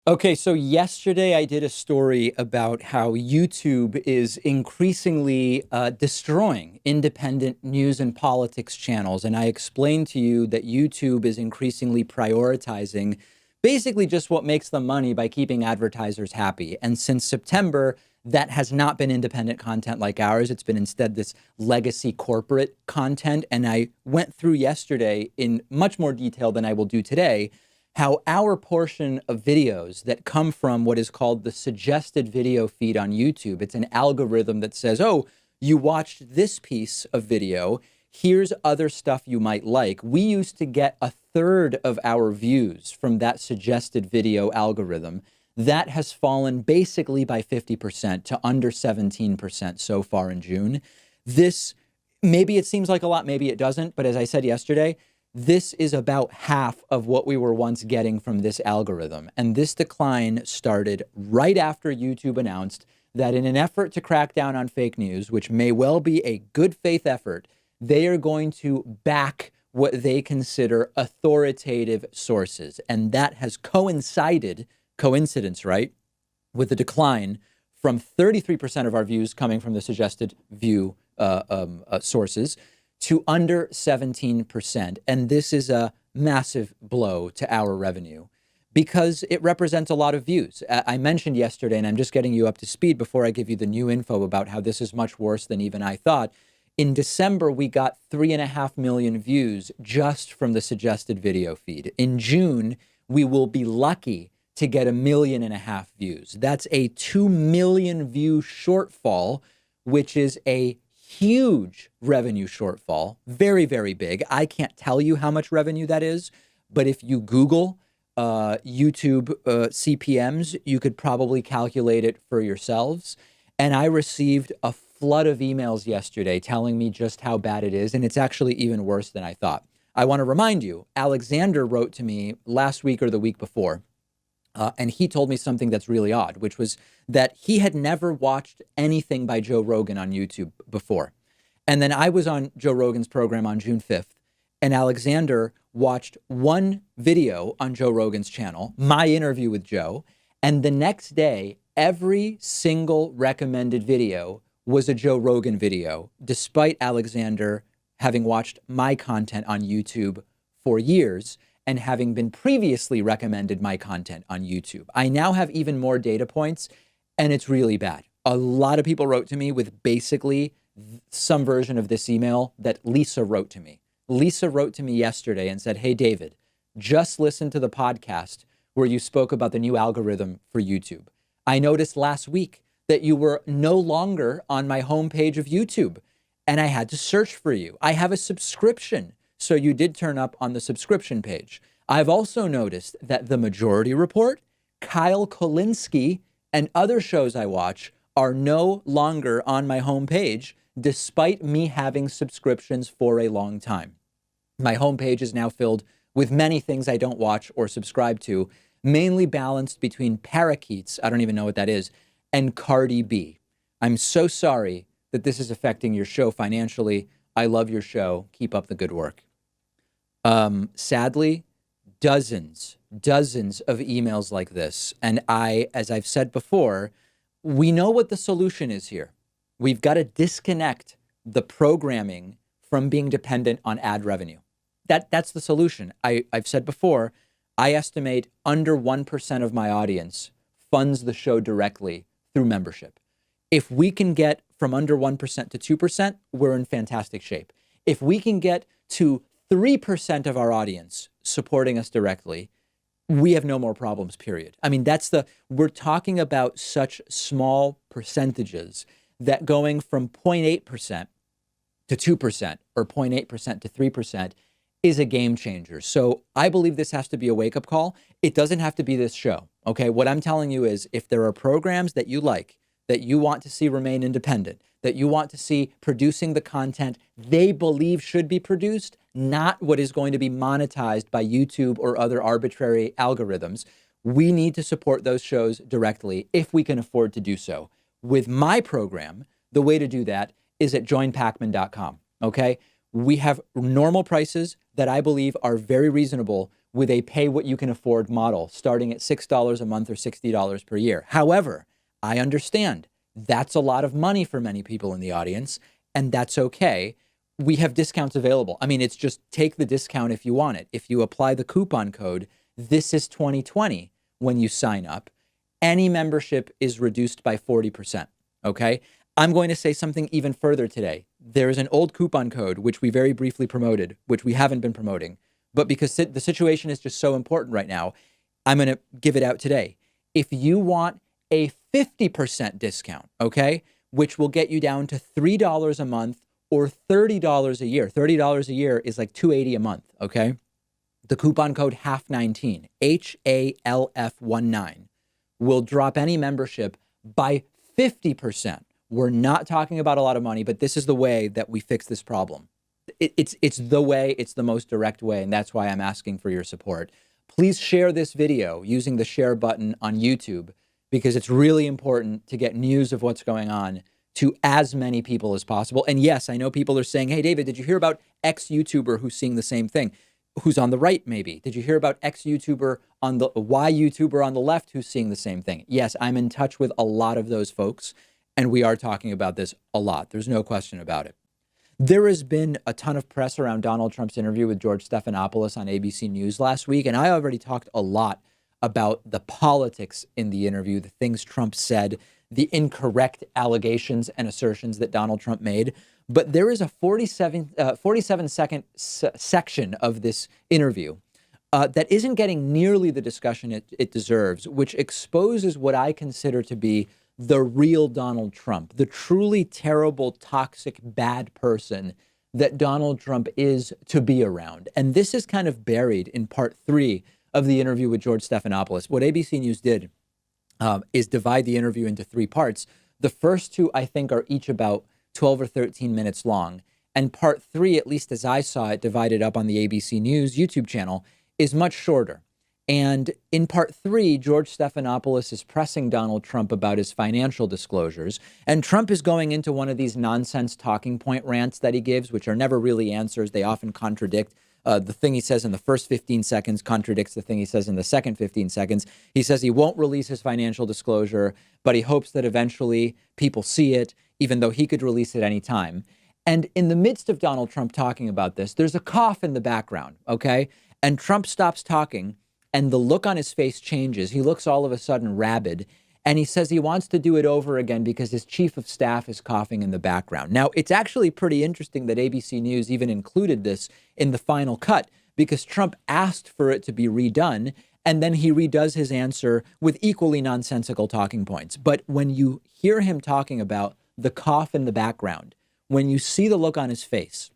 Okay, so yesterday I did a story about how YouTube is increasingly destroying independent news and politics channels. And I explained to you that YouTube is increasingly prioritizing basically just what makes them money by keeping advertisers happy. And since September, that has not been independent content like ours. It's been instead this legacy corporate content. And I went through yesterday in much more detail than I will do today how our portion of videos that come from what is called the suggested video feed on YouTube, it's an algorithm that says, oh, you watched this piece of video, here's other stuff you might like. We used to get a third of our views from that suggested video algorithm. That has fallen basically by 50% to under 17% so far in June. This, maybe it seems like a lot, maybe it doesn't, but as I said yesterday, this is about half of what we were once getting from this algorithm. And this decline started right after YouTube announced that in an effort to crack down on fake news, which may well be a good faith effort, they are going to back what they consider authoritative sources. And that has coincided, coincidence, right, with a decline from 33% of our views coming from the suggested view sources to under 17%. And this is a massive blow to our revenue because it represents a lot of views. I mentioned yesterday, and I'm just getting you up to speed before I give you the new info about how this is much worse than even I thought. In December, we got 3.5 million views just from the suggested video feed. In June, we will be lucky to get 1.5 million views. That's a 2 million view shortfall, which is a huge revenue shortfall, very, very big. I can't tell you how much revenue that is, but if you Google YouTube CPMs, you could probably calculate it for yourselves. And I received a flood of emails yesterday telling me just how bad it is, and it's actually even worse than I thought. I want to remind you, Alexander wrote to me last week or the week before, and he told me something that's really odd, which was that he had never watched anything by Joe Rogan on YouTube before. And then I was on Joe Rogan's program on June 5th, and Alexander watched one video on Joe Rogan's channel, my interview with Joe, and the next day, every single recommended video was a Joe Rogan video, despite Alexander having watched my content on YouTube for years and having been previously recommended my content on YouTube. I now have even more data points, and it's really bad. A lot of people wrote to me with basically some version of this email that Lisa wrote to me. Lisa wrote to me yesterday and said, hey, David, just listen to the podcast where you spoke about the new algorithm for YouTube. I noticed last week that you were no longer on my homepage of YouTube, and I had to search for you. I have a subscription. So you did turn up on the subscription page. I've also noticed that The Majority Report, Kyle Kulinski, and other shows I watch are no longer on my homepage, despite me having subscriptions for a long time. My homepage is now filled with many things I don't watch or subscribe to, mainly balanced between parakeets, I don't even know what that is, and Cardi B. I'm so sorry that this is affecting your show financially. I love your show. Keep up the good work. Sadly, dozens of emails like this. And as I've said before, we know what the solution is here. We've got to disconnect the programming from being dependent on ad revenue. That's the solution. I've said before, I estimate under 1% of my audience funds the show directly through membership. If we can get from under 1% to 2%, we're in fantastic shape. If we can get to 3% of our audience supporting us directly, we have no more problems, period. I mean, we're talking about such small percentages that going from 0.8% to 2% or 0.8% to 3% is a game changer. So I believe this has to be a wake-up call. It doesn't have to be this show, okay? What I'm telling you is if there are programs that you like, that you want to see remain independent, that you want to see producing the content they believe should be produced, not what is going to be monetized by YouTube or other arbitrary algorithms, we need to support those shows directly if we can afford to do so. With my program, the way to do that is at joinpakman.com, okay? We have normal prices that I believe are very reasonable with a pay what you can afford model starting at $6 a month or $60 per year. However, I understand that's a lot of money for many people in the audience, and that's okay. We have discounts available. I mean, it's just take the discount if you want it. If you apply the coupon code, this is 2020 when you sign up, any membership is reduced by 40%, okay? I'm going to say something even further today. There is an old coupon code, which we very briefly promoted, which we haven't been promoting, but because the situation is just so important right now, I'm going to give it out today. If you want a 50% discount, okay, which will get you down to $3 a month or $30 a year. $30 a year is like $280 a month, okay? The coupon code HALF19, HALF19, will drop any membership by 50%. We're not talking about a lot of money, but this is the way that we fix this problem. It's the way, it's the most direct way, and that's why I'm asking for your support. Please share this video using the share button on YouTube, because it's really important to get news of what's going on to as many people as possible. And yes, I know people are saying, hey, David, did you hear about X YouTuber who's seeing the same thing? Who's on the right, maybe? Did you hear about X YouTuber on the Y YouTuber on the left who's seeing the same thing? Yes, I'm in touch with a lot of those folks, and we are talking about this a lot. There's no question about it. There has been a ton of press around Donald Trump's interview with George Stephanopoulos on ABC News last week, and I already talked a lot about the politics in the interview, the things Trump said, the incorrect allegations and assertions that Donald Trump made. But there is a 47-second section of this interview that isn't getting nearly the discussion it deserves, which exposes what I consider to be the real Donald Trump, the truly terrible, toxic, bad person that Donald Trump is to be around. And this is kind of buried in part 3 of the interview with George Stephanopoulos. What ABC News did is divide the interview into 3 parts. The first 2, I think, are each about 12 or 13 minutes long. And part 3, at least as I saw it divided up on the ABC News YouTube channel, is much shorter. And in part 3, George Stephanopoulos is pressing Donald Trump about his financial disclosures. And Trump is going into one of these nonsense talking point rants that he gives, which are never really answers. They often contradict. The thing he says in the first 15 seconds contradicts the thing he says in the second 15 seconds. He says he won't release his financial disclosure, but he hopes that eventually people see it, even though he could release it any time. And in the midst of Donald Trump talking about this, there's a cough in the background, okay? And Trump stops talking, and the look on his face changes. He looks all of a sudden rabid, and he says he wants to do it over again because his chief of staff is coughing in the background. Now, it's actually pretty interesting that ABC News even included this in the final cut, because Trump asked for it to be redone, and then he redoes his answer with equally nonsensical talking points. But when you hear him talking about the cough in the background, when you see the look on his face,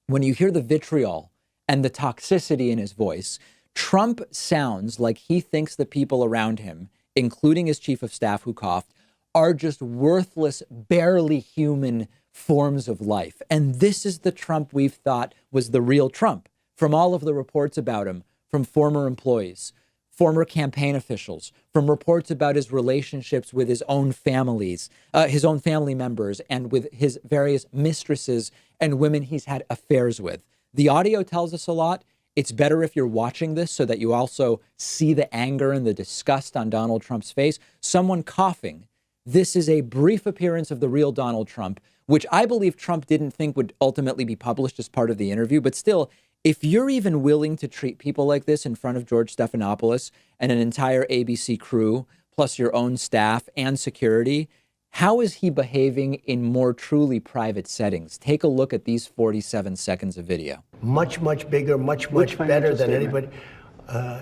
when you hear the vitriol and the toxicity in his voice, Trump sounds like he thinks the people around him, including his chief of staff who coughed, are just worthless, barely human forms of life. And this is the Trump we've thought was the real Trump. From all of the reports about him, from former employees, former campaign officials, from reports about his relationships with his own families, his own family members, and with his various mistresses and women he's had affairs with. The audio tells us a lot. It's better if you're watching this so that you also see the anger and the disgust on Donald Trump's face. Someone coughing. This is a brief appearance of the real Donald Trump, which I believe Trump didn't think would ultimately be published as part of the interview. But still, if you're even willing to treat people like this in front of George Stephanopoulos and an entire ABC crew, plus your own staff and security, how is he behaving in more truly private settings? Take a look at these 47 seconds of video. Much bigger, much better than anybody.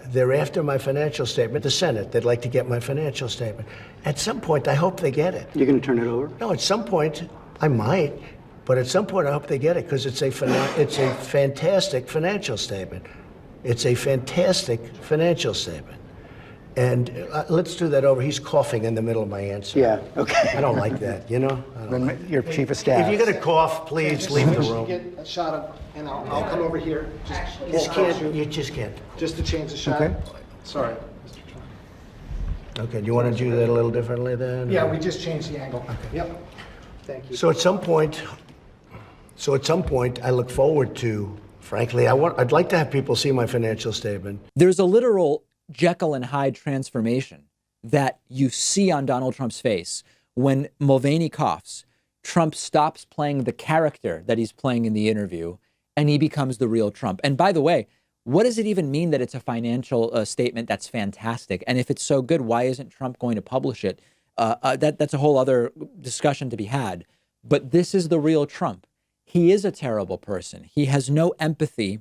They're after my financial statement. The Senate, they'd like to get my financial statement. At some point, I hope they get it. You're going to turn it over? No, at some point, I might. But at some point, I hope they get it, because it's a fantastic financial statement. It's a fantastic financial statement. And let's do that over. He's coughing in the middle of my answer. Yeah, okay. I don't like that, you know? Your chief of staff. If you're going to cough, please leave the room. Get a shot of, and I'll come over here. You just can't. Just to change the shot. Okay. Sorry, Mr. Trump. Okay, do you want to do that a little differently then? Yeah, we just changed the angle. Okay. Yep. Thank you. So at some point, I look forward to Frankly, I'd like to have people see my financial statement. There's a literal Jekyll and Hyde transformation that you see on Donald Trump's face. When Mulvaney coughs, Trump stops playing the character that he's playing in the interview, and he becomes the real Trump. And by the way, what does it even mean that it's a financial statement that's fantastic? And if it's so good, why isn't Trump going to publish it? That's a whole other discussion to be had. But this is the real Trump. He is a terrible person. He has no empathy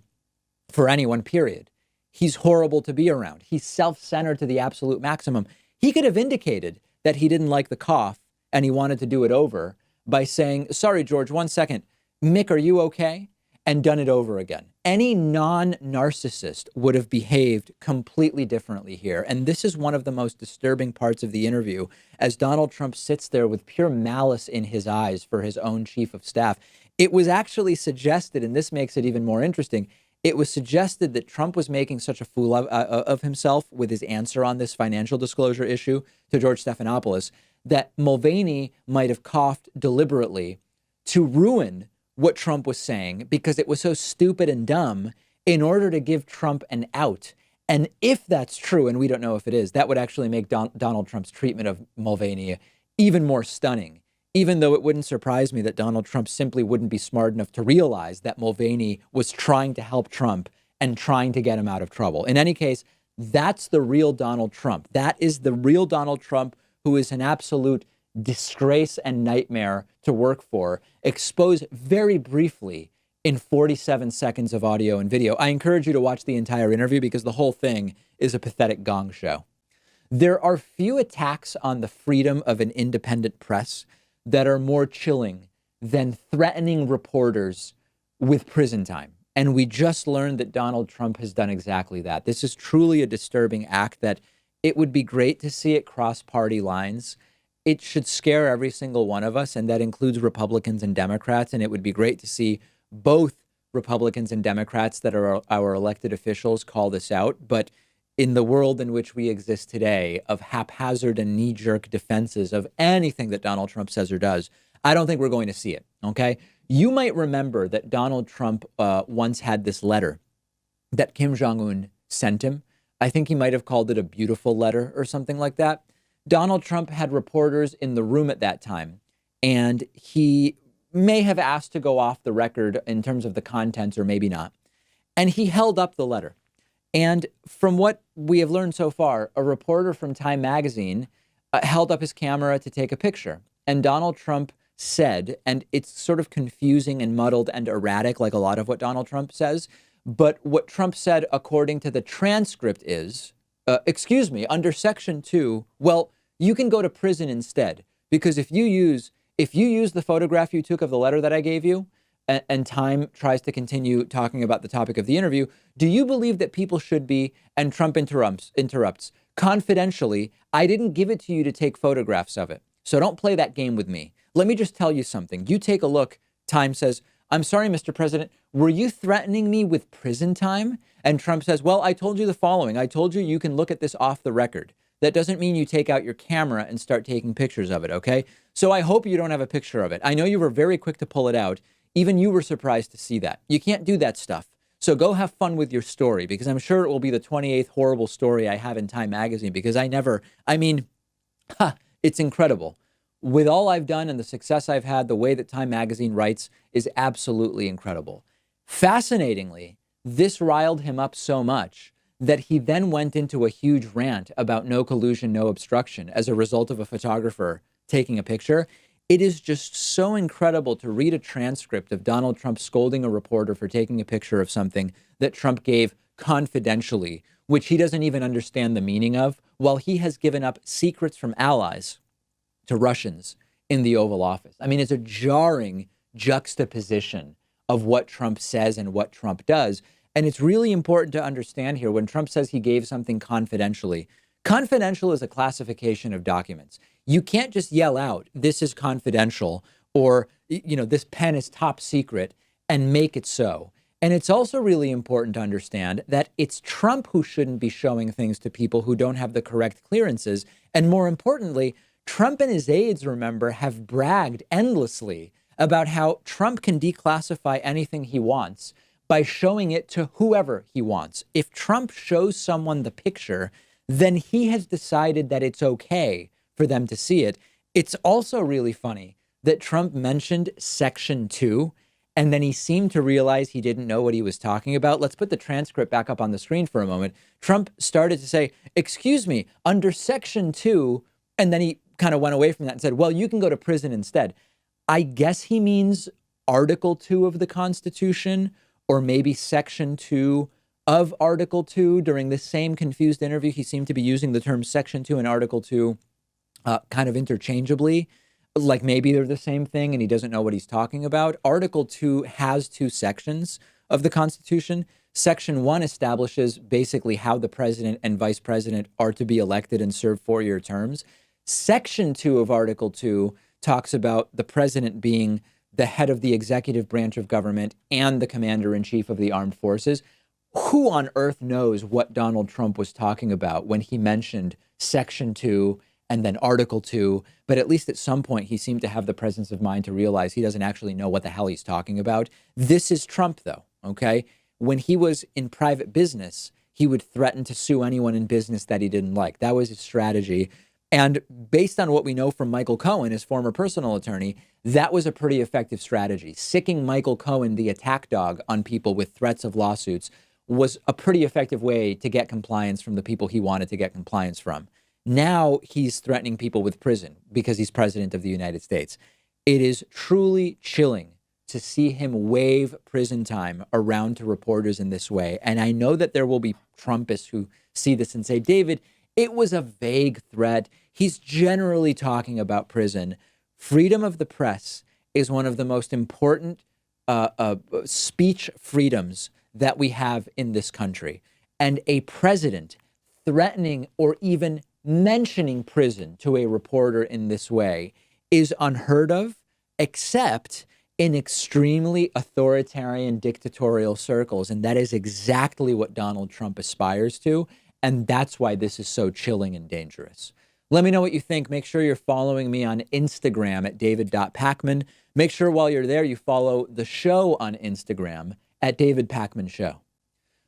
for anyone, period. He's horrible to be around. He's self-centered to the absolute maximum. He could have indicated that he didn't like the cough and he wanted to do it over by saying, sorry, George, 1 second. Mick, are you okay? And done it over again. Any non-narcissist would have behaved completely differently here. And this is one of the most disturbing parts of the interview, as Donald Trump sits there with pure malice in his eyes for his own chief of staff. It was actually suggested, and this makes it even more interesting, it was suggested that Trump was making such a fool of himself with his answer on this financial disclosure issue to George Stephanopoulos that Mulvaney might have coughed deliberately to ruin what Trump was saying because it was so stupid and dumb in order to give Trump an out. And if that's true, and we don't know if it is, that would actually make Donald Trump's treatment of Mulvaney even more stunning, even though it wouldn't surprise me that Donald Trump simply wouldn't be smart enough to realize that Mulvaney was trying to help Trump and trying to get him out of trouble. In any case, that's the real Donald Trump. That is the real Donald Trump, who is an absolute disgrace and nightmare to work for, exposed very briefly in 47 seconds of audio and video. I encourage you to watch the entire interview because the whole thing is a pathetic gong show. There are few attacks on the freedom of an independent press that are more chilling than threatening reporters with prison time. And we just learned that Donald Trump has done exactly that. This is truly a disturbing act that it would be great to see it cross party lines. It should scare every single one of us, and that includes Republicans and Democrats. And it would be great to see both Republicans and Democrats that are our elected officials call this out. But in the world in which we exist today, of haphazard and knee-jerk defenses of anything that Donald Trump says or does, I don't think we're going to see it, okay? You might remember that Donald Trump once had this letter that Kim Jong-un sent him. I think he might have called it a beautiful letter or something like that. Donald Trump had reporters in the room at that time, and he may have asked to go off the record in terms of the contents or maybe not. And he held up the letter. And from what we have learned so far, a reporter from Time magazine held up his camera to take a picture. And Donald Trump said, and it's sort of confusing and muddled and erratic, like a lot of what Donald Trump says. But what Trump said, according to the transcript, is, under Section 2, well, you can go to prison instead. Because if you use the photograph you took of the letter that I gave you, and Time tries to continue talking about the topic of the interview, do you believe that people should be, and Trump interrupts, confidentially, I didn't give it to you to take photographs of it. So don't play that game with me. Let me just tell you something. You take a look. Time says, I'm sorry, Mr. President, were you threatening me with prison time? And Trump says, well, I told you the following. I told you you can look at this off the record. That doesn't mean you take out your camera and start taking pictures of it, okay? So I hope you don't have a picture of it. I know you were very quick to pull it out. Even you were surprised to see that. You can't do that stuff. So go have fun with your story, because I'm sure it will be the 28th horrible story I have in Time magazine, because it's incredible. With all I've done and the success I've had, the way that Time magazine writes is absolutely incredible. Fascinatingly, this riled him up so much that he then went into a huge rant about no collusion, no obstruction as a result of a photographer taking a picture. It is just so incredible to read a transcript of Donald Trump scolding a reporter for taking a picture of something that Trump gave confidentially, which he doesn't even understand the meaning of, while he has given up secrets from allies to Russians in the Oval Office. I mean, it's a jarring juxtaposition of what Trump says and what Trump does. And it's really important to understand here, when Trump says he gave something confidentially, confidential is a classification of documents. You can't just yell out, this is confidential, or, this pen is top secret, and make it so. And it's also really important to understand that it's Trump who shouldn't be showing things to people who don't have the correct clearances. And more importantly, Trump and his aides, remember, have bragged endlessly about how Trump can declassify anything he wants. by showing it to whoever he wants. If Trump shows someone the picture, then he has decided that it's okay for them to see it. It's also really funny that Trump mentioned Section 2, and then he seemed to realize he didn't know what he was talking about. Let's put the transcript back up on the screen for a moment. Trump started to say, excuse me, under Section 2, and then he kind of went away from that and said, well, you can go to prison instead. I guess he means Article 2 of the Constitution, or maybe Section 2 of Article 2. During this same confused interview, he seemed to be using the term Section 2 and Article 2 kind of interchangeably, like maybe they're the same thing and he doesn't know what he's talking about. Article 2 has two sections of the Constitution. Section 1 establishes basically how the president and vice president are to be elected and serve four-year terms. Section 2 of Article 2 talks about the president being the head of the executive branch of government and the commander-in-chief of the armed forces. Who on earth knows what Donald Trump was talking about when he mentioned Section 2 and then Article 2, but at least at some point he seemed to have the presence of mind to realize he doesn't actually know what the hell he's talking about. This is Trump, though, okay? When he was in private business, he would threaten to sue anyone in business that he didn't like. That was his strategy. And based on what we know from Michael Cohen, his former personal attorney, that was a pretty effective strategy. Sicking Michael Cohen, the attack dog on people with threats of lawsuits, was a pretty effective way to get compliance from the people he wanted to get compliance from. Now he's threatening people with prison because he's president of the United States. It is truly chilling to see him wave prison time around to reporters in this way. And I know that there will be Trumpists who see this and say, David, it was a vague threat. He's generally talking about prison. Freedom of the press is one of the most important speech freedoms that we have in this country. And a president threatening or even mentioning prison to a reporter in this way is unheard of, except in extremely authoritarian dictatorial circles. And that is exactly what Donald Trump aspires to. And that's why this is so chilling and dangerous. Let me know what you think. Make sure you're following me on Instagram at david.pakman. Make sure while you're there, you follow the show on Instagram at David Pakman Show.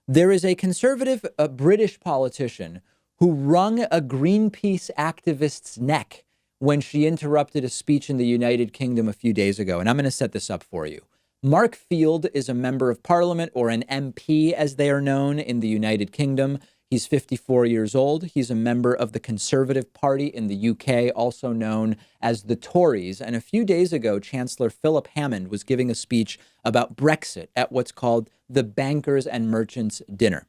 There is a conservative British politician who wrung a Greenpeace activist's neck when she interrupted a speech in the United Kingdom a few days ago. And I'm going to set this up for you. Mark Field is a member of parliament, or an MP as they are known in the United Kingdom. He's 54 years old. He's a member of the Conservative Party in the UK, also known as the Tories. And a few days ago, Chancellor Philip Hammond was giving a speech about Brexit at what's called the Bankers and Merchants Dinner.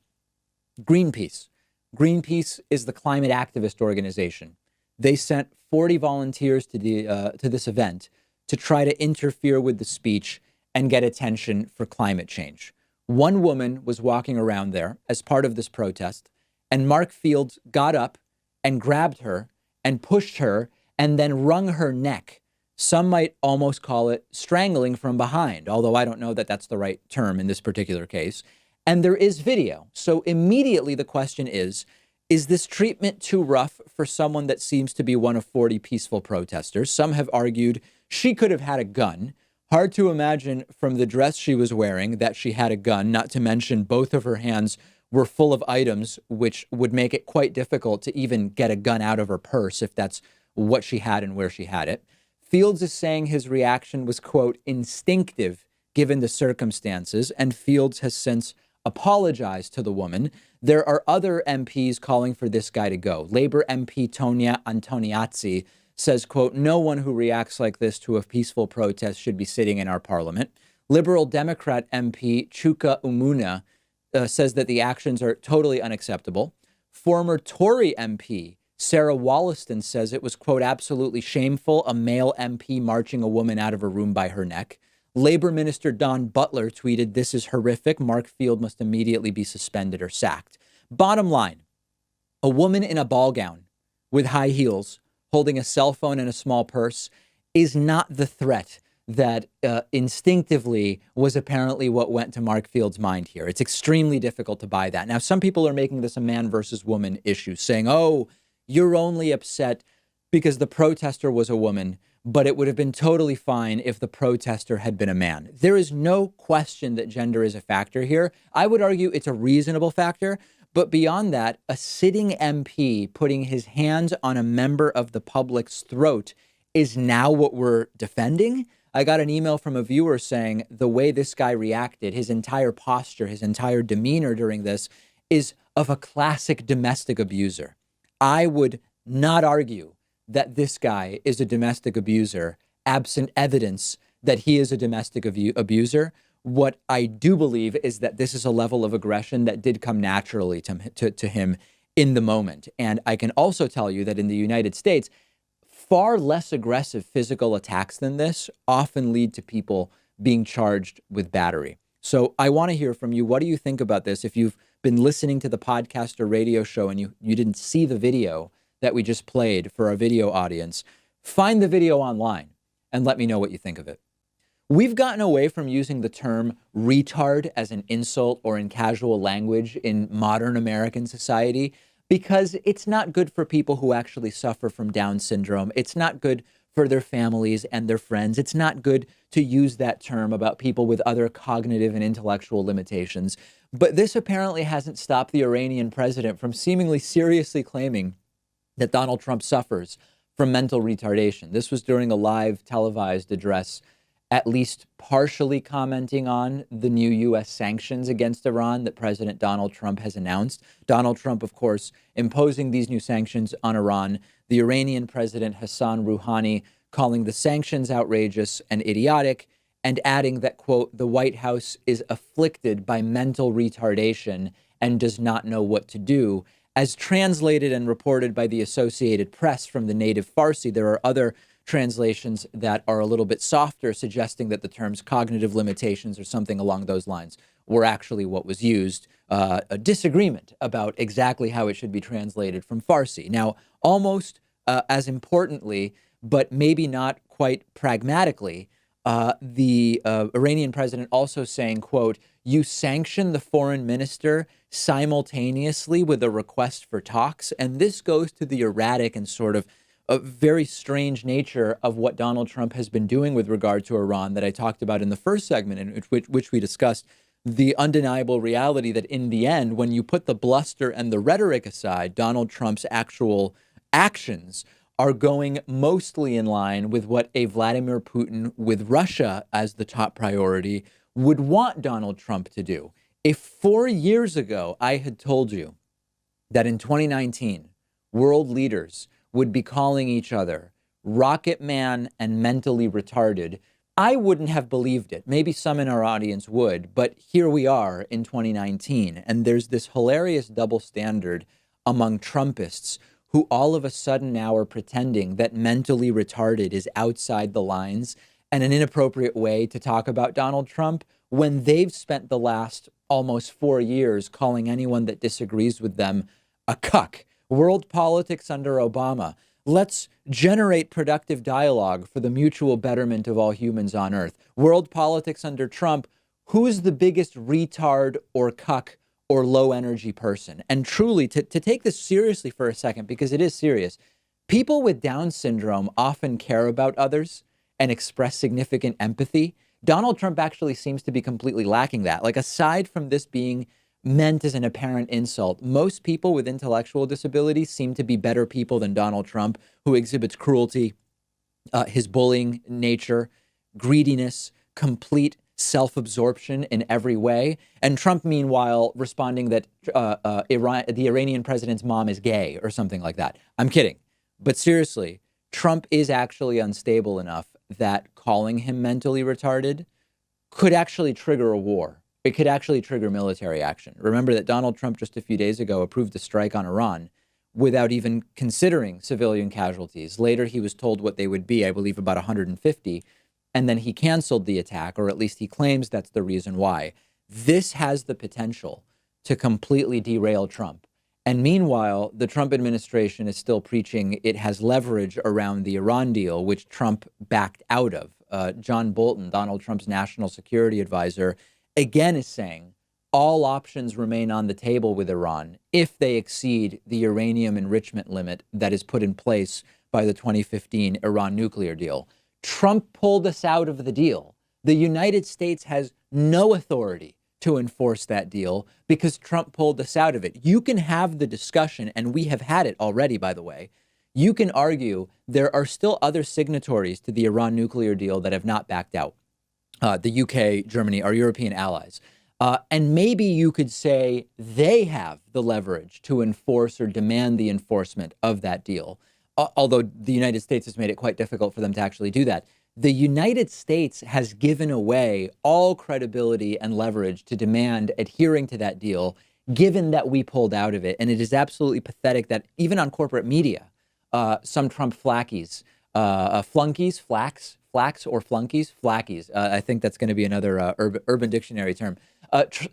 Greenpeace. Greenpeace is the climate activist organization. They sent 40 volunteers to this event to try to interfere with the speech and get attention for climate change. One woman was walking around there as part of this protest, and Mark Fields got up and grabbed her and pushed her and then wrung her neck. Some might almost call it strangling from behind, although I don't know that that's the right term in this particular case. And there is video. So immediately the question is this treatment too rough for someone that seems to be one of 40 peaceful protesters? Some have argued she could have had a gun. Hard to imagine from the dress she was wearing that she had a gun, not to mention both of her hands were full of items, which would make it quite difficult to even get a gun out of her purse if that's what she had and where she had it. Fields is saying his reaction was, quote, instinctive given the circumstances, and Fields has since apologized to the woman. There are other MPs calling for this guy to go. Labour MP Tonia Antoniazzi says, quote, no one who reacts like this to a peaceful protest should be sitting in our parliament. Liberal Democrat MP Chuka Umuna says that the actions are totally unacceptable. Former Tory MP Sarah Wollaston says it was, quote, absolutely shameful, a male MP marching a woman out of a room by her neck. Labor Minister Don Butler tweeted, this is horrific. Mark Field must immediately be suspended or sacked. Bottom line, a woman in a ball gown with high heels holding a cell phone and a small purse is not the threat that instinctively was apparently what went to Mark Field's mind here. It's extremely difficult to buy that. Now, some people are making this a man versus woman issue, saying, oh, you're only upset because the protester was a woman, but it would have been totally fine if the protester had been a man. There is no question that gender is a factor here. I would argue it's a reasonable factor. But beyond that, a sitting MP putting his hands on a member of the public's throat is now what we're defending. I got an email from a viewer saying the way this guy reacted, his entire posture, his entire demeanor during this is of a classic domestic abuser. I would not argue that this guy is a domestic abuser, absent evidence that he is a domestic abuser. What I do believe is that this is a level of aggression that did come naturally to him in the moment. And I can also tell you that in the United States, far less aggressive physical attacks than this often lead to people being charged with battery. So I want to hear from you. What do you think about this? If you've been listening to the podcast or radio show and you didn't see the video that we just played for our video audience, find the video online and let me know what you think of it. We've gotten away from using the term retard as an insult or in casual language in modern American society because it's not good for people who actually suffer from Down syndrome. It's not good for their families and their friends. It's not good to use that term about people with other cognitive and intellectual limitations. But this apparently hasn't stopped the Iranian president from seemingly seriously claiming that Donald Trump suffers from mental retardation. This was during a live televised address, at least partially commenting on the new U.S. sanctions against Iran that President Donald Trump has announced. Donald Trump, of course, imposing these new sanctions on Iran. The Iranian president, Hassan Rouhani, calling the sanctions outrageous and idiotic, and adding that, quote, the White House is afflicted by mental retardation and does not know what to do. As translated and reported by the Associated Press from the native Farsi, there are other translations that are a little bit softer, suggesting that the terms cognitive limitations or something along those lines were actually what was used. A disagreement about exactly how it should be translated from Farsi. Now, almost as importantly, but maybe not quite pragmatically, the Iranian president also saying, quote, you sanction the foreign minister simultaneously with a request for talks. And this goes to the erratic and sort of a very strange nature of what Donald Trump has been doing with regard to Iran that I talked about in the first segment, in which we discussed the undeniable reality that in the end, when you put the bluster and the rhetoric aside, Donald Trump's actual actions are going mostly in line with what a Vladimir Putin with Russia as the top priority would want Donald Trump to do. If 4 years ago I had told you that in 2019, world leaders would be calling each other Rocket Man and mentally retarded, I wouldn't have believed it. Maybe some in our audience would, but here we are in 2019, and there's this hilarious double standard among Trumpists who all of a sudden now are pretending that mentally retarded is outside the lines and an inappropriate way to talk about Donald Trump when they've spent the last almost 4 years calling anyone that disagrees with them a cuck. World politics under Obama. Let's generate productive dialogue for the mutual betterment of all humans on earth. World politics under Trump. Who's the biggest retard or cuck or low energy person? And truly, to take this seriously for a second, because it is serious, people with Down syndrome often care about others and express significant empathy. Donald Trump actually seems to be completely lacking that. Like, aside from this being meant as an apparent insult, most people with intellectual disabilities seem to be better people than Donald Trump, who exhibits cruelty, his bullying nature, greediness, complete self-absorption in every way. And Trump, meanwhile, responding that the Iranian president's mom is gay or something like that. I'm kidding. But seriously, Trump is actually unstable enough that calling him mentally retarded could actually trigger a war. It could actually trigger military action. Remember that Donald Trump just a few days ago approved a strike on Iran without even considering civilian casualties. Later, he was told what they would be, I believe about 150, and then he canceled the attack, or at least he claims that's the reason why. This has the potential to completely derail Trump. And meanwhile, the Trump administration is still preaching it has leverage around the Iran deal, which Trump backed out of. John Bolton, Donald Trump's national security advisor, again is saying all options remain on the table with Iran if they exceed the uranium enrichment limit that is put in place by the 2015 Iran nuclear deal. Trump pulled us out of the deal. The United States has no authority to enforce that deal because Trump pulled us out of it. You can have the discussion, and we have had it already, by the way. You can argue there are still other signatories to the Iran nuclear deal that have not backed out. The UK, Germany, our European allies. And maybe you could say they have the leverage to enforce or demand the enforcement of that deal, although the United States has made it quite difficult for them to actually do that. The United States has given away all credibility and leverage to demand adhering to that deal, given that we pulled out of it. And it is absolutely pathetic that even on corporate media, some Trump flackies, flackies. I think that's going to be another Urban Dictionary term.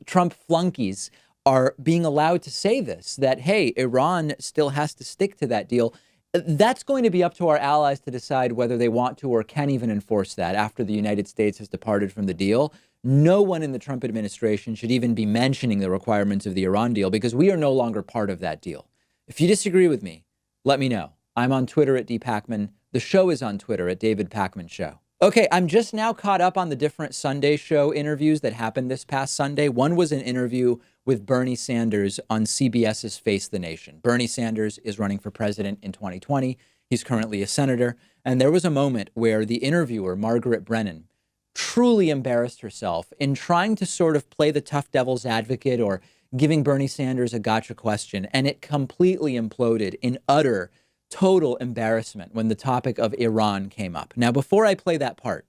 Trump flunkies are being allowed to say this, that, hey, Iran still has to stick to that deal. That's going to be up to our allies to decide whether they want to or can even enforce that after the United States has departed from the deal. No one in the Trump administration should even be mentioning the requirements of the Iran deal because we are no longer part of that deal. If you disagree with me, let me know. I'm on Twitter at @DPakman. The show is on Twitter at David Pakman Show. Okay, I'm just now caught up on the different Sunday show interviews that happened this past Sunday. One was an interview with Bernie Sanders on CBS's Face the Nation. Bernie Sanders is running for president in 2020. He's currently a senator. And there was a moment where the interviewer, Margaret Brennan, truly embarrassed herself in trying to sort of play the tough devil's advocate or giving Bernie Sanders a gotcha question. And it completely imploded in utter total embarrassment when the topic of Iran came up. Now, before I play that part,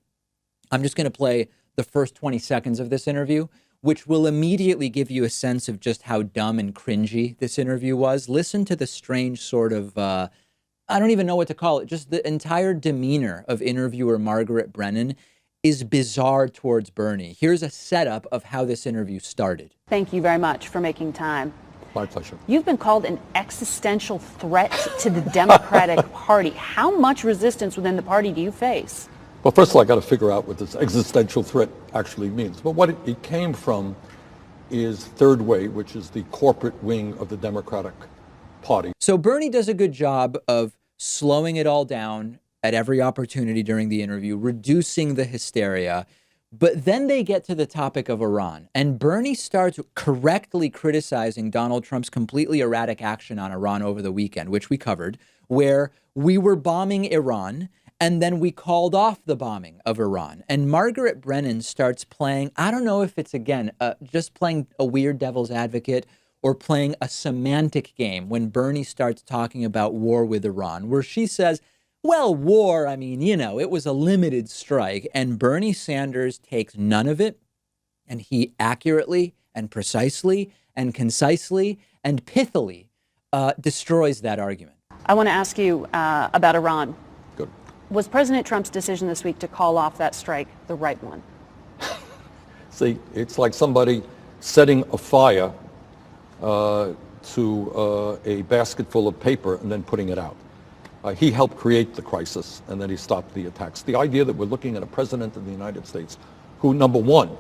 I'm just going to play the first 20 seconds of this interview, which will immediately give you a sense of just how dumb and cringy this interview was. Listen to the strange sort of, I don't even know what to call it. Just the entire demeanor of interviewer Margaret Brennan is bizarre towards Bernie. Here's a setup of how this interview started. Thank you very much for making time. My pleasure. You've been called an existential threat to the Democratic Party. How much resistance within the party do you face? Well, first of all, I got to figure out what this existential threat actually means. But what it came from is Third Way, which is the corporate wing of the Democratic Party. So Bernie does a good job of slowing it all down at every opportunity during the interview, reducing the hysteria. But then they get to the topic of Iran, and Bernie starts correctly criticizing Donald Trump's completely erratic action on Iran over the weekend, which we covered, where we were bombing Iran, and then we called off the bombing of Iran. And Margaret Brennan starts playing, I don't know if it's, again, just playing a weird devil's advocate or playing a semantic game when Bernie starts talking about war with Iran, where she says, well, war, I mean, you know, it was a limited strike. And Bernie Sanders takes none of it. And he accurately and precisely and concisely and pithily destroys that argument. I want to ask you about Iran. Good. Was President Trump's decision this week to call off that strike the right one? See, it's like somebody setting a fire to a basket full of paper and then putting it out. He helped create the crisis, and then he stopped the attacks. The idea that we're looking at a president of the United States who, number one,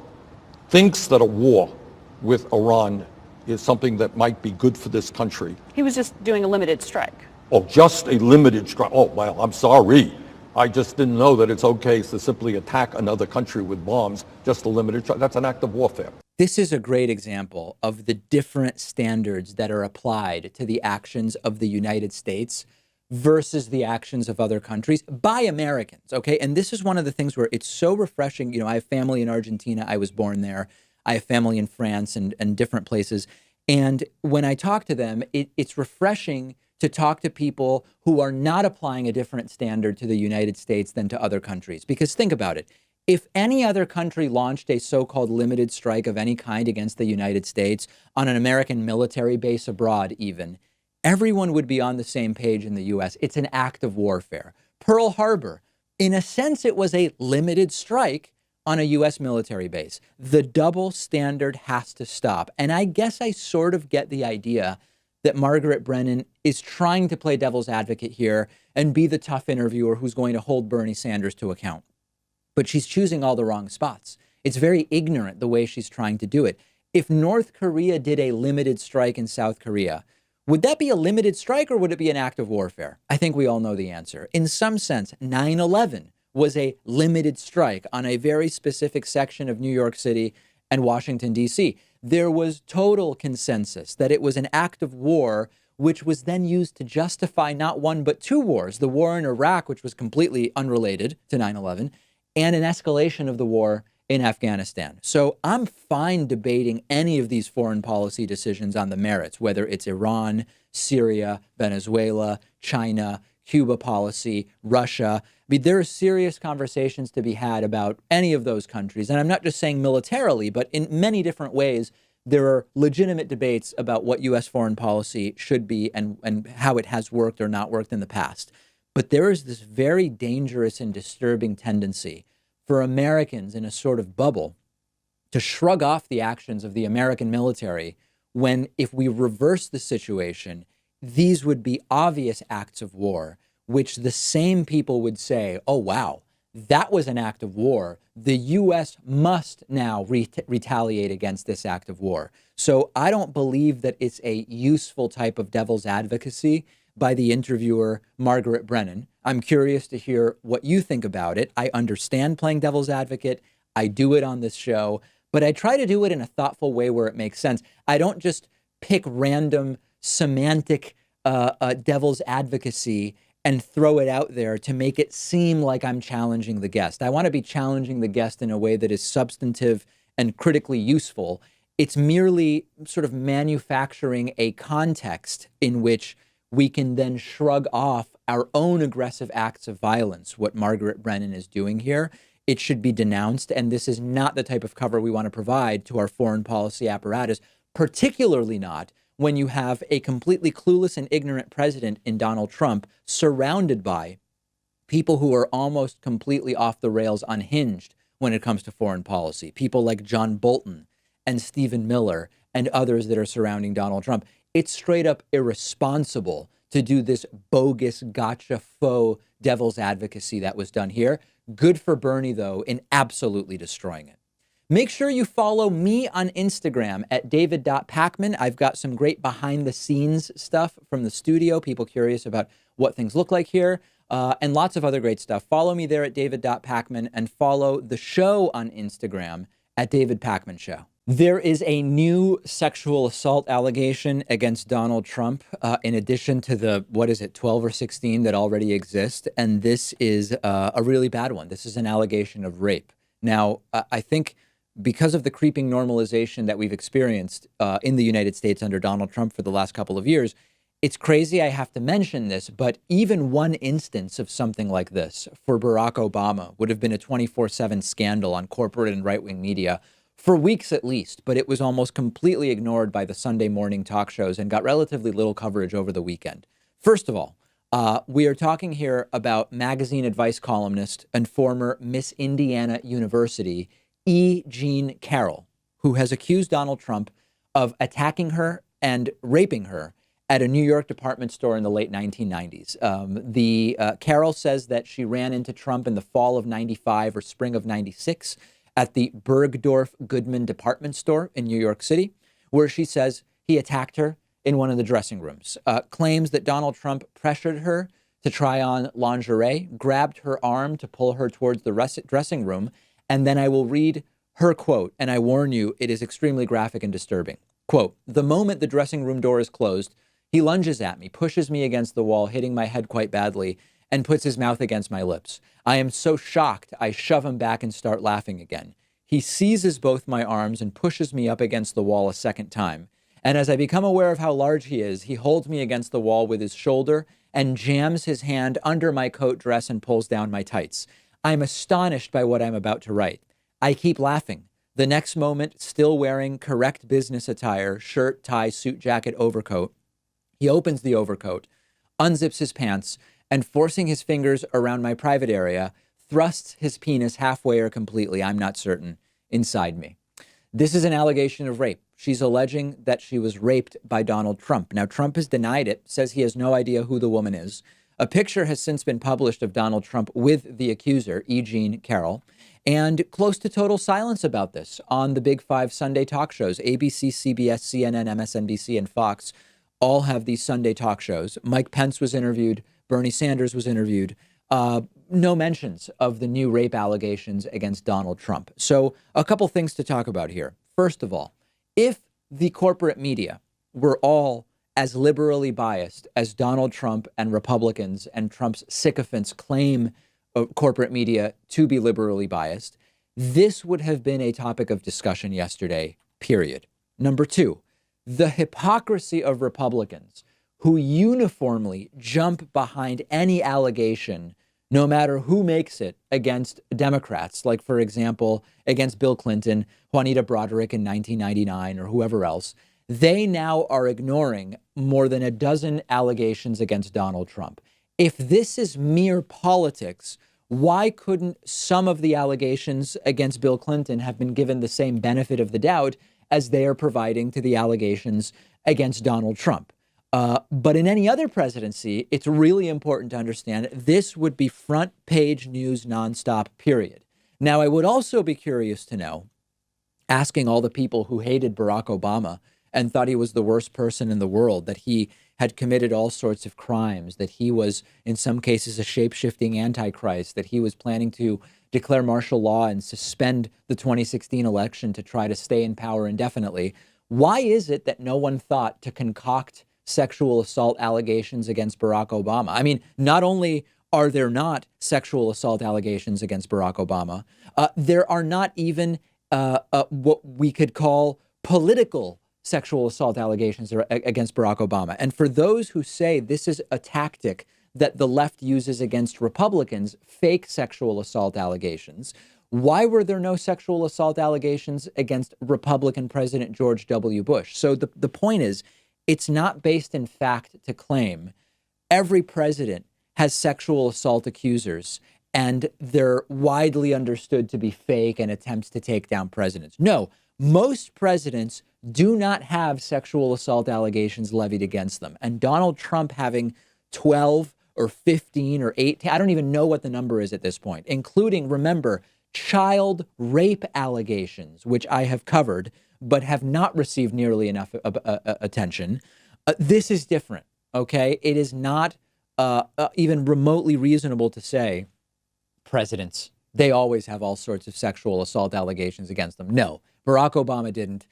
thinks that a war with Iran is something that might be good for this country. He was just doing a limited strike. Oh, just a limited strike. Oh, well, I'm sorry. I just didn't know that it's okay to simply attack another country with bombs, just a limited strike. That's an act of warfare. This is a great example of the different standards that are applied to the actions of the United States versus the actions of other countries by Americans, okay? And this is one of the things where it's so refreshing. You know, I have family in Argentina. I was born there. I have family in France and different places. And when I talk to them, it's refreshing to talk to people who are not applying a different standard to the United States than to other countries. Because think about it. If any other country launched a so-called limited strike of any kind against the United States on an American military base abroad even, everyone would be on the same page in the U.S. It's an act of warfare. Pearl Harbor, in a sense, it was a limited strike on a U.S. military base. The double standard has to stop. And I guess I sort of get the idea that Margaret Brennan is trying to play devil's advocate here and be the tough interviewer who's going to hold Bernie Sanders to account. But she's choosing all the wrong spots. It's very ignorant the way she's trying to do it. If North Korea did a limited strike in South Korea, Would that be a limited strike or would it be an act of warfare? I think we all know the answer. In some sense, 9/11 was a limited strike on a very specific section of New York City and Washington, D.C. There was total consensus that it was an act of war, which was then used to justify not one but two wars, the war in Iraq, which was completely unrelated to 9/11, and an escalation of the war in Afghanistan. So I'm fine debating any of these foreign policy decisions on the merits, whether it's Iran, Syria, Venezuela, China, Cuba policy, Russia. I mean, there are serious conversations to be had about any of those countries. And I'm not just saying militarily, but in many different ways, there are legitimate debates about what U.S. foreign policy should be and how it has worked or not worked in the past. But there is this very dangerous and disturbing tendency for Americans in a sort of bubble to shrug off the actions of the American military when, if we reverse the situation, these would be obvious acts of war, which the same people would say, oh, wow, that was an act of war. The U.S. must now retaliate against this act of war. So I don't believe that it's a useful type of devil's advocacy by the interviewer, Margaret Brennan. I'm curious to hear what you think about it. I understand playing devil's advocate. I do it on this show, but I try to do it in a thoughtful way where it makes sense. I don't just pick random semantic devil's advocacy and throw it out there to make it seem like I'm challenging the guest. I want to be challenging the guest in a way that is substantive and critically useful. It's merely sort of manufacturing a context in which we can then shrug off our own aggressive acts of violence, what Margaret Brennan is doing here. It should be denounced, and this is not the type of cover we want to provide to our foreign policy apparatus, particularly not when you have a completely clueless and ignorant president in Donald Trump surrounded by people who are almost completely off the rails, unhinged when it comes to foreign policy. People like John Bolton and Stephen Miller and others that are surrounding Donald Trump. It's straight up irresponsible to do this bogus gotcha faux devil's advocacy that was done here. Good for Bernie, though, in absolutely destroying it. Make sure you follow me on Instagram at david.pakman. I've got some great behind the scenes stuff from the studio, people curious about what things look like here, and lots of other great stuff. Follow me there at david.pakman and follow the show on Instagram at David Pakman Show. There is a new sexual assault allegation against Donald Trump, in addition to the, 12 or 16 that already exist. And this is a really bad one. This is an allegation of rape. Now, I think because of the creeping normalization that we've experienced in the United States under Donald Trump for the last couple of years, it's crazy I have to mention this, but even one instance of something like this for Barack Obama would have been a 24/7 scandal on corporate and right-wing media for weeks at least, but it was almost completely ignored by the Sunday morning talk shows and got relatively little coverage over the weekend. First of all, we are talking here about magazine advice columnist and former Miss Indiana University, E. Jean Carroll, who has accused Donald Trump of attacking her and raping her at a New York department store in the late 1990s. Carroll says that she ran into Trump in the fall of 95 or spring of 96 at the Bergdorf Goodman department store in New York City, where she says he attacked her in one of the dressing rooms, claims that Donald Trump pressured her to try on lingerie, grabbed her arm to pull her towards the dressing room, and then I will read her quote, and I warn you, it is extremely graphic and disturbing. Quote, "The moment the dressing room door is closed, he lunges at me, pushes me against the wall, hitting my head quite badly, and puts his mouth against my lips. I am so shocked, I shove him back and start laughing again. He seizes both my arms and pushes me up against the wall a second time. And as I become aware of how large he is, he holds me against the wall with his shoulder and jams his hand under my coat dress and pulls down my tights. I'm astonished by what I'm about to write. I keep laughing. The next moment, still wearing correct business attire, shirt, tie, suit jacket, overcoat, he opens the overcoat, unzips his pants, and forcing his fingers around my private area, thrusts his penis halfway or completely, I'm not certain, inside me." This is an allegation of rape. She's alleging that she was raped by Donald Trump. Now, Trump has denied it, says he has no idea who the woman is. A picture has since been published of Donald Trump with the accuser, E. Jean Carroll, and close to total silence about this on the Big Five Sunday talk shows, ABC, CBS, CNN, MSNBC, and Fox, all have these Sunday talk shows. Mike Pence was interviewed. Bernie Sanders was interviewed. No mentions of the new rape allegations against Donald Trump. So a couple things to talk about here. First of all, if the corporate media were all as liberally biased as Donald Trump and Republicans and Trump's sycophants claim corporate media to be liberally biased, this would have been a topic of discussion yesterday, period. Number two, the hypocrisy of Republicans who uniformly jump behind any allegation, no matter who makes it, against Democrats, like, for example, against Bill Clinton, Juanita Broderick in 1999, or whoever else. They now are ignoring more than a dozen allegations against Donald Trump. If this is mere politics, why couldn't some of the allegations against Bill Clinton have been given the same benefit of the doubt as they are providing to the allegations against Donald Trump? But in any other presidency, it's really important to understand this would be front page news nonstop, period. Now, I would also be curious to know, asking all the people who hated Barack Obama and thought he was the worst person in the world, that he had committed all sorts of crimes, that he was, in some cases, a shape-shifting antichrist, that he was planning to declare martial law and suspend the 2016 election to try to stay in power indefinitely. Why is it that no one thought to concoct sexual assault allegations against Barack Obama? I mean, not only are there not sexual assault allegations against Barack Obama, there are not even what we could call political sexual assault allegations against Barack Obama. And for those who say this is a tactic that the left uses against Republicans, fake sexual assault allegations, why were there no sexual assault allegations against Republican President George W. Bush? So the point is, it's not based in fact to claim every president has sexual assault accusers and they're widely understood to be fake and attempts to take down presidents. No, most presidents do not have sexual assault allegations levied against them. And Donald Trump having 12 or 15 or 18, I don't even know what the number is at this point, including, remember, child rape allegations, which I have covered, but have not received nearly enough attention. This is different, okay? It is not even remotely reasonable to say presidents, they always have all sorts of sexual assault allegations against them. No, Barack Obama didn't.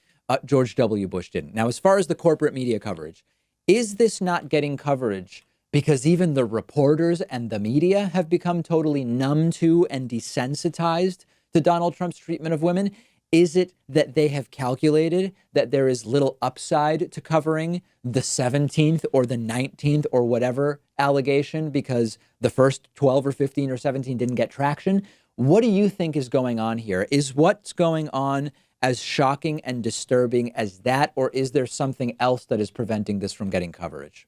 George W. Bush didn't. Now, as far as the corporate media coverage, is this not getting coverage because even the reporters and the media have become totally numb to and desensitized to Donald Trump's treatment of women? Is it that they have calculated that there is little upside to covering the 17th or the 19th or whatever allegation because the first 12 or 15 or 17 didn't get traction? What do you think is going on here? Is what's going on as shocking and disturbing as that, or is there something else that is preventing this from getting coverage?